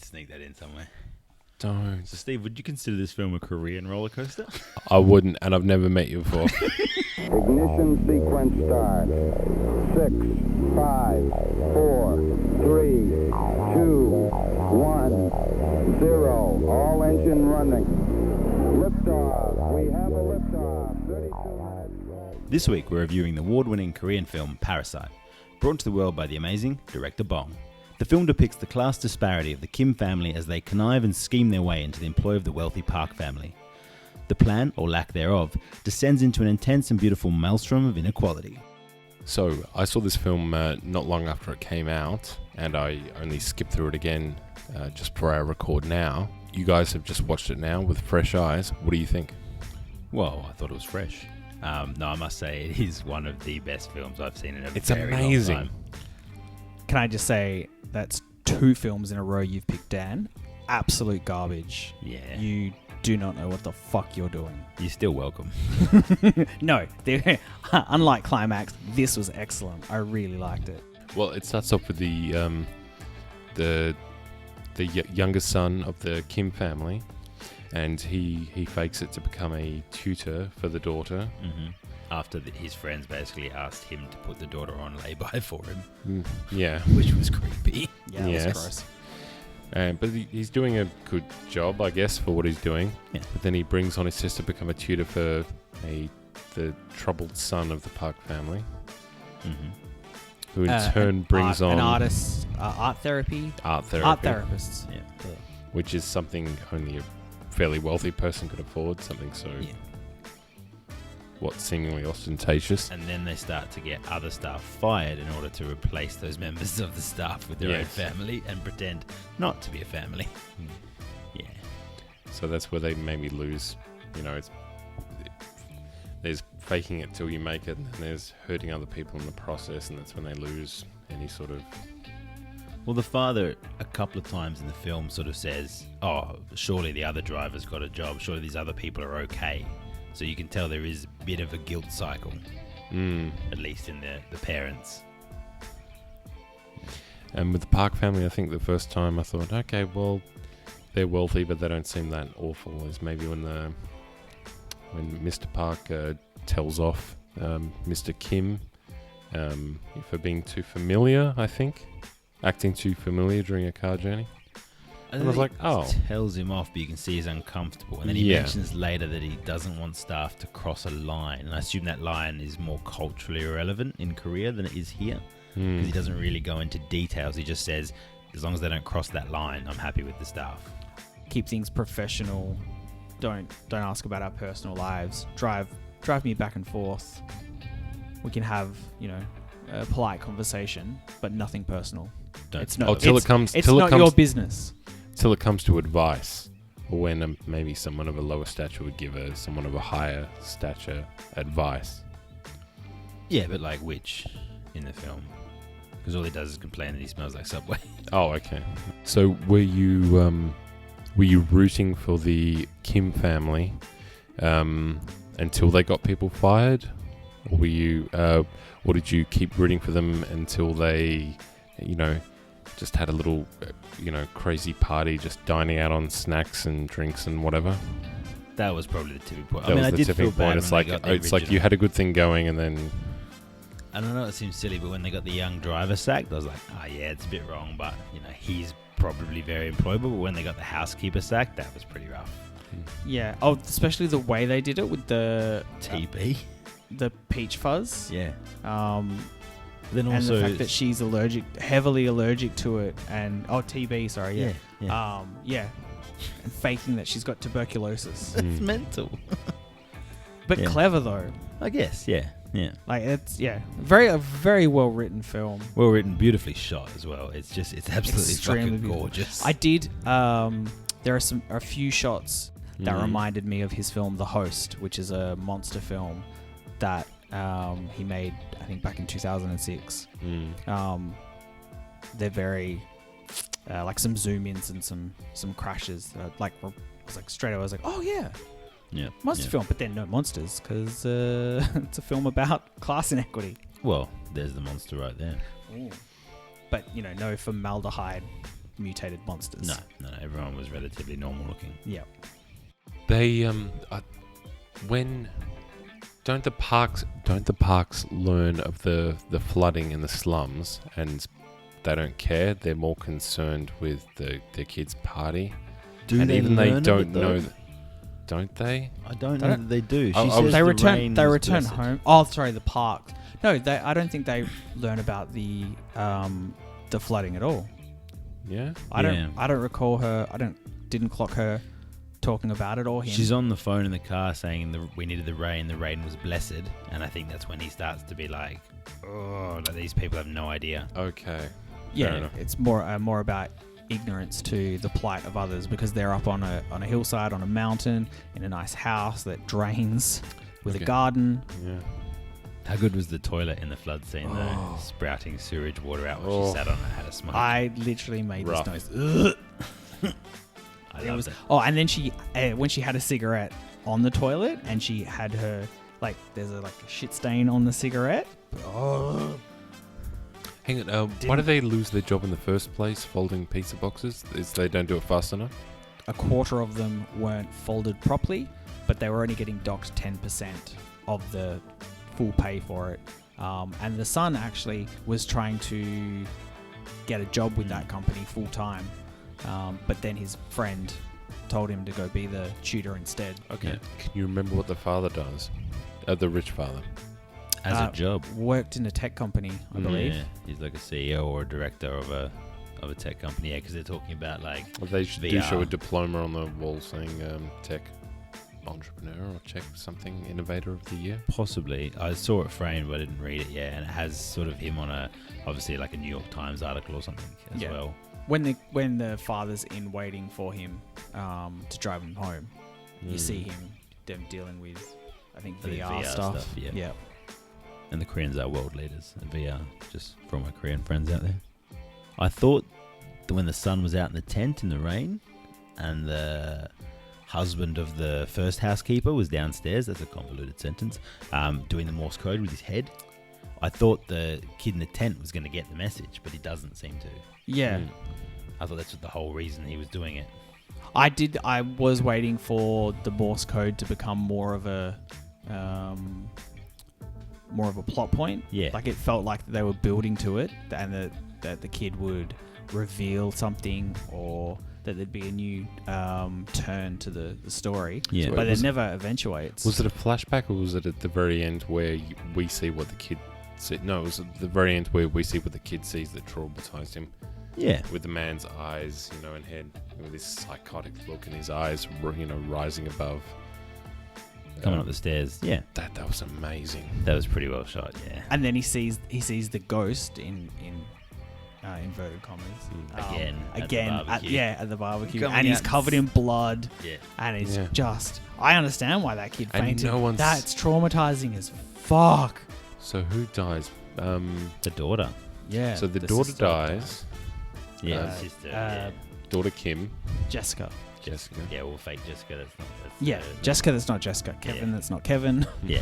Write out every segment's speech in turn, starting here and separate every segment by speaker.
Speaker 1: to sneak that in somewhere.
Speaker 2: Don't.
Speaker 1: So, Steve, would you consider this film a Korean roller coaster?
Speaker 2: I wouldn't, and I've never met you before.
Speaker 3: Ignition sequence start. 6, 5, 4, 3, 2, 1, 0. All engine running. Liftoff. We have a liftoff. 32 minutes.
Speaker 1: This week, we're reviewing the award-winning Korean film Parasite, brought to the world by the amazing director Bong. The film depicts the class disparity of the Kim family as they connive and scheme their way into the employ of the wealthy Park family. The plan, or lack thereof, descends into an intense and beautiful maelstrom of inequality.
Speaker 2: So, I saw this film not long after it came out, and I only skipped through it again just before I record now. You guys have just watched it now with fresh eyes. What do you think?
Speaker 1: Well, I thought it was fresh. No, I must say it is one of the best films I've seen in a very
Speaker 2: amazing.
Speaker 1: long time.
Speaker 4: Can I just say that's 2 films in a row you've picked, Dan? Absolute garbage.
Speaker 1: Yeah.
Speaker 4: You do not know what the fuck you're doing.
Speaker 1: You're still welcome.
Speaker 4: No, unlike Climax, this was excellent. I really liked it.
Speaker 2: Well, it starts off with the youngest son of the Kim family, and he fakes it to become a tutor for the daughter.
Speaker 1: Mm-hmm. After his friends basically asked him to put the daughter on lay-by for him.
Speaker 2: Yeah.
Speaker 1: Which was creepy.
Speaker 4: Yeah,
Speaker 2: Yes.
Speaker 4: that was gross.
Speaker 2: But he's doing a good job, I guess, for what he's doing.
Speaker 1: Yeah.
Speaker 2: But then he brings on his sister to become a tutor for the troubled son of the Park family, who in turn brings on
Speaker 4: an artist, art therapy.
Speaker 2: art
Speaker 4: Therapists.
Speaker 1: Yeah.
Speaker 2: which is something only a fairly wealthy person could afford. Something so seemingly ostentatious.
Speaker 1: And then they start to get other staff fired in order to replace those members of the staff with their own family and pretend not to be a family. Yeah.
Speaker 2: So that's where they maybe lose. There's faking it till you make it, and there's hurting other people in the process, and that's when they lose any sort of.
Speaker 1: Well, the father, a couple of times in the film, sort of says, "Oh, surely the other driver's got a job. Surely these other people are okay." So you can tell there is a bit of a guilt cycle, at least in the parents.
Speaker 2: And with the Park family, I think the first time I thought, okay, well, they're wealthy, but they don't seem that awful. Is maybe when Mr. Park tells off Mr. Kim for being too familiar, I think. Acting too familiar during a car journey. And I was like, oh.
Speaker 1: Tells him off, but you can see he's uncomfortable. And then he mentions later that he doesn't want staff to cross a line. And I assume that line is more culturally irrelevant in Korea than it is here. Because he doesn't really go into details. He just says, as long as they don't cross that line, I'm happy with the staff.
Speaker 4: Keep things professional. Don't ask about our personal lives. Drive me back and forth. We can have, a polite conversation, but nothing personal. It's not your business.
Speaker 2: Till it comes to advice, or when maybe someone of a lower stature would give someone of a higher stature advice.
Speaker 1: Yeah, but like which in the film? Because all he does is complain that he smells like Subway.
Speaker 2: Oh, okay. So were you rooting for the Kim family until they got people fired, or were you, or did you keep rooting for them until they, just had a little, crazy party, just dining out on snacks and drinks and whatever?
Speaker 1: That was probably the tipping point.
Speaker 2: That was
Speaker 1: I
Speaker 2: the
Speaker 1: did
Speaker 2: tipping
Speaker 1: feel bad
Speaker 2: point.
Speaker 1: when they got the
Speaker 2: It's like
Speaker 1: original.
Speaker 2: you had a good thing going, and then
Speaker 1: I don't know, it seems silly, but when they got the young driver sacked, I was like, oh yeah, it's a bit wrong, but he's probably very employable. But when they got the housekeeper sacked, that was pretty rough.
Speaker 4: Yeah. Oh, especially the way they did it with the
Speaker 1: TB,
Speaker 4: the peach fuzz.
Speaker 1: yeah.
Speaker 4: Then also the fact that she's heavily allergic to it, and TB, sorry, yeah. And faking that she's got tuberculosis.
Speaker 1: That's mental.
Speaker 4: But clever though.
Speaker 1: I guess, yeah.
Speaker 4: Like it's a very well written film.
Speaker 1: Well written, beautifully shot as well. It's absolutely
Speaker 4: Extremely
Speaker 1: fucking gorgeous.
Speaker 4: I did. There are a few shots that reminded me of his film The Host, which is a monster film that he made, I think, back in 2006. They're very like some zoom ins and some crashes. I was like straight away, I was like, oh yeah.
Speaker 1: Yeah,
Speaker 4: monster film, but then no monsters because it's a film about class inequity.
Speaker 1: Well, there's the monster right there.
Speaker 4: But no formaldehyde mutated monsters.
Speaker 1: No. Everyone was relatively normal looking.
Speaker 4: Yeah.
Speaker 2: They when don't the parks learn of the flooding in the slums and they don't care? They're more concerned with their kids' party.
Speaker 1: Do
Speaker 2: and
Speaker 1: they
Speaker 2: even they
Speaker 1: learn
Speaker 2: don't
Speaker 1: of it, though?
Speaker 2: know don't they?
Speaker 1: I don't know that they do. She
Speaker 2: I
Speaker 1: says
Speaker 2: was-
Speaker 4: They
Speaker 1: the
Speaker 4: return.
Speaker 1: rain
Speaker 4: They
Speaker 1: was
Speaker 4: return
Speaker 1: blessed.
Speaker 4: home. Oh, sorry, the park. No, I don't think they learn about the flooding at all.
Speaker 2: Yeah.
Speaker 4: I don't recall her. Didn't clock her talking about it or him.
Speaker 1: She's on the phone in the car saying we needed the rain was blessed, and I think that's when he starts to be like, oh, like these people have no idea.
Speaker 2: Okay. Fair
Speaker 4: yeah,
Speaker 2: enough.
Speaker 4: it's more about ignorance to the plight of others because they're up on a hillside on a mountain in a nice house that drains with a
Speaker 2: Okay.
Speaker 4: garden.
Speaker 2: Yeah.
Speaker 1: How good was the toilet in the flood scene though? Sprouting sewage water out when she sat on it, had a smoke.
Speaker 4: I literally made
Speaker 2: Rough.
Speaker 4: this noise.
Speaker 1: I
Speaker 4: It
Speaker 1: loved
Speaker 4: was
Speaker 1: it.
Speaker 4: and then she when she had a cigarette on the toilet and she had her there's a shit stain on the cigarette. Oh,
Speaker 2: Hang on. Why do they lose their job in the first place? Folding pizza boxes? Is they don't do it fast enough?
Speaker 4: a quarter of them weren't folded properly, but they were only getting docked 10% of the full pay for it. And the son actually was trying to get a job with that company full time, but then his friend told him to go be the tutor instead.
Speaker 2: Okay.
Speaker 1: Yeah.
Speaker 2: Can you remember what the father does? The rich father.
Speaker 1: As a job.
Speaker 4: Worked in a tech company, I believe.
Speaker 1: Yeah, he's like a CEO or a director of a tech company. Yeah, because they're talking about like
Speaker 2: Well, they do
Speaker 1: VR.
Speaker 2: show a diploma on the wall saying tech entrepreneur or tech something innovator of the year.
Speaker 1: possibly. I saw it framed, but I didn't read it yet, and it has sort of him on obviously like a New York Times article or something as
Speaker 4: Yeah.
Speaker 1: well.
Speaker 4: When the father's in waiting for him to drive him home, you see them dealing with, I think,
Speaker 1: I think
Speaker 4: VR,
Speaker 1: VR
Speaker 4: stuff.
Speaker 1: stuff, yeah.
Speaker 4: Yeah.
Speaker 1: And the Koreans are world leaders at VR, just for all my Korean friends out there. I thought that when the sun was out in the tent in the rain and the husband of the first housekeeper was downstairs, that's a convoluted sentence, doing the Morse code with his head, I thought the kid in the tent was going to get the message, but he doesn't seem to.
Speaker 4: Yeah.
Speaker 1: I thought that's the whole reason he was doing it.
Speaker 4: I was waiting for the Morse code to become more of a plot point.
Speaker 1: Yeah.
Speaker 4: Like it felt like they were building to it, and that the kid would reveal something, or that there'd be a new turn to the story.
Speaker 1: Yeah.
Speaker 2: So
Speaker 4: But
Speaker 2: was
Speaker 4: it never eventuates.
Speaker 2: Was it a flashback or was it at the very end where we see what the kid see? No, it was at the very end where we see what the kid sees that traumatized him.
Speaker 1: Yeah.
Speaker 2: With the man's eyes, and head with this psychotic look in his eyes, rising above.
Speaker 1: Coming up the stairs. Yeah.
Speaker 2: That was amazing.
Speaker 1: That was pretty well shot, yeah.
Speaker 4: And then he sees the ghost in inverted commas
Speaker 1: Again, at the
Speaker 4: again
Speaker 1: barbecue.
Speaker 4: at the barbecue,
Speaker 1: Coming
Speaker 4: and he's
Speaker 1: out.
Speaker 4: covered in blood,
Speaker 1: Yeah.
Speaker 4: and it's
Speaker 2: Yeah.
Speaker 4: just, I understand why that kid
Speaker 2: And
Speaker 4: fainted.
Speaker 2: no one's-
Speaker 4: That's traumatizing as fuck.
Speaker 2: So who dies?
Speaker 1: The daughter.
Speaker 4: Yeah.
Speaker 2: So the daughter
Speaker 4: sister
Speaker 2: dies.
Speaker 1: Yeah,
Speaker 2: Uh,
Speaker 1: the sister.
Speaker 2: Daughter Kim.
Speaker 4: Jessica.
Speaker 2: Jessica.
Speaker 1: Yeah, well, fake Jessica. That's
Speaker 4: Yeah, Jessica. That's not Jessica. Kevin. That's not Kevin.
Speaker 1: Yeah.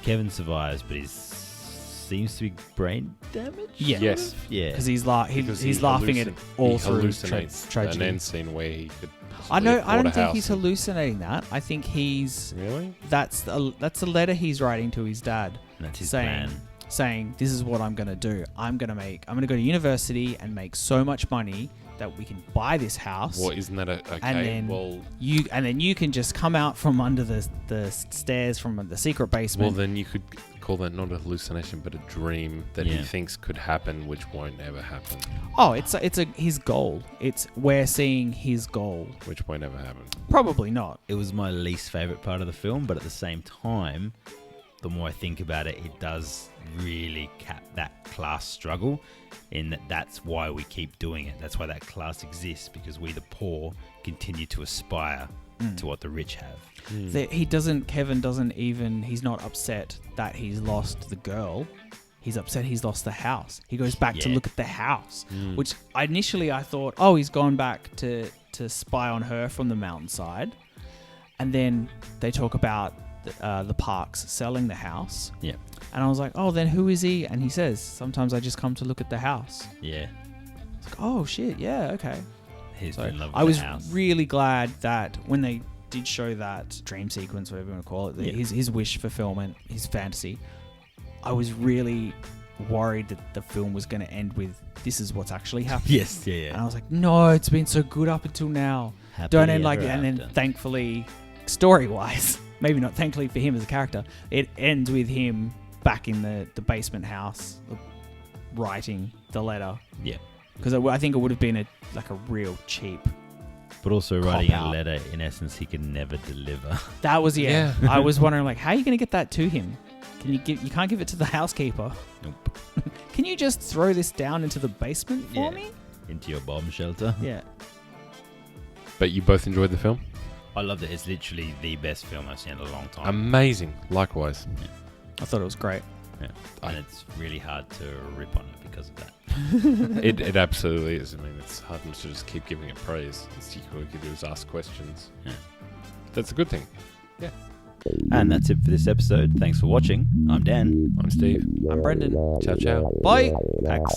Speaker 1: Kevin survives, but he seems to be brain damaged.
Speaker 4: Yeah.
Speaker 2: Yes.
Speaker 1: Yeah.
Speaker 4: Because he's
Speaker 2: Because
Speaker 4: he's
Speaker 2: he
Speaker 4: laughing at all
Speaker 2: he
Speaker 4: through
Speaker 2: hallucinates
Speaker 4: tragedy.
Speaker 2: an end scene where he could.
Speaker 4: I
Speaker 2: possibly
Speaker 4: don't
Speaker 2: afford a
Speaker 4: think
Speaker 2: house
Speaker 4: he's
Speaker 2: and-
Speaker 4: hallucinating that. I think he's
Speaker 2: Really?
Speaker 4: that's a letter he's writing to his dad.
Speaker 1: And that's his
Speaker 4: saying,
Speaker 1: plan.
Speaker 4: saying, this is what I'm going to do. I'm going to go to university and make so much money that we can buy this house.
Speaker 2: Well, isn't that okay?
Speaker 4: And then
Speaker 2: well,
Speaker 4: you can just come out from under the stairs from the secret
Speaker 2: well,
Speaker 4: basement.
Speaker 2: then you could call that not a hallucination, but a dream that he
Speaker 1: Yeah.
Speaker 2: thinks could happen, which won't ever happen.
Speaker 4: Oh, it's his goal. We're seeing his goal.
Speaker 2: Which won't ever happen.
Speaker 4: Probably not.
Speaker 1: It was my least favorite part of the film, but at the same time, the more I think about it, it does really cap that class struggle, in that's why we keep doing it. That's why that class exists, because we the poor continue to aspire to what the rich have.
Speaker 4: Kevin doesn't even, he's not upset that he's lost the girl. He's upset he's lost the house. He goes back to
Speaker 1: Yeah.
Speaker 4: look at the house, which initially I thought, oh, he's gone back to spy on her from the mountainside. And then they talk about the Parks selling the house.
Speaker 1: Yeah.
Speaker 4: And I was like, oh, then who is he? And he says, sometimes I just come to look at the house.
Speaker 1: Yeah.
Speaker 4: It's like, oh shit, yeah, okay.
Speaker 1: He's
Speaker 4: So
Speaker 1: in love with
Speaker 4: I was
Speaker 1: the house.
Speaker 4: really glad that when they did show that dream sequence, whatever you want to call it,
Speaker 1: Yeah.
Speaker 4: his wish fulfillment, his fantasy, I was really worried that the film was going to end with this is what's actually happening.
Speaker 1: Yes, yeah,
Speaker 4: And
Speaker 1: yeah.
Speaker 4: I was like, no, it's been so good up until now.
Speaker 1: Happy
Speaker 4: Don't end like
Speaker 1: ever
Speaker 4: that. And then
Speaker 1: after.
Speaker 4: thankfully, story-wise, maybe not thankfully for him as a character, it ends with him back in the basement house writing the letter.
Speaker 1: Yeah.
Speaker 4: Because I think it would have been a real cheap.
Speaker 1: But also writing a
Speaker 4: Cop-out.
Speaker 1: letter, in essence, he can never deliver.
Speaker 4: That was
Speaker 2: Yeah.
Speaker 4: I was wondering how are you going to get that to him? You can't give it to the housekeeper.
Speaker 1: Nope.
Speaker 4: Can you just throw this down into the basement for
Speaker 1: Yeah.
Speaker 4: me?
Speaker 1: Into your bomb shelter.
Speaker 4: Yeah.
Speaker 2: But you both enjoyed the film?
Speaker 1: I loved it. It's literally the best film I've seen in a long time.
Speaker 2: Amazing. Likewise.
Speaker 4: I thought it was great.
Speaker 1: Yeah.
Speaker 2: I-
Speaker 1: And it's really hard to rip on it because of that.
Speaker 2: It absolutely is. I mean, it's hard to just keep giving it praise. All you can do is ask questions.
Speaker 1: Yeah.
Speaker 2: That's a good thing.
Speaker 1: And that's it for this episode. Thanks for watching. I'm Dan.
Speaker 2: I'm Steve.
Speaker 4: I'm Brendan.
Speaker 2: Ciao, ciao.
Speaker 4: Bye.
Speaker 1: Thanks.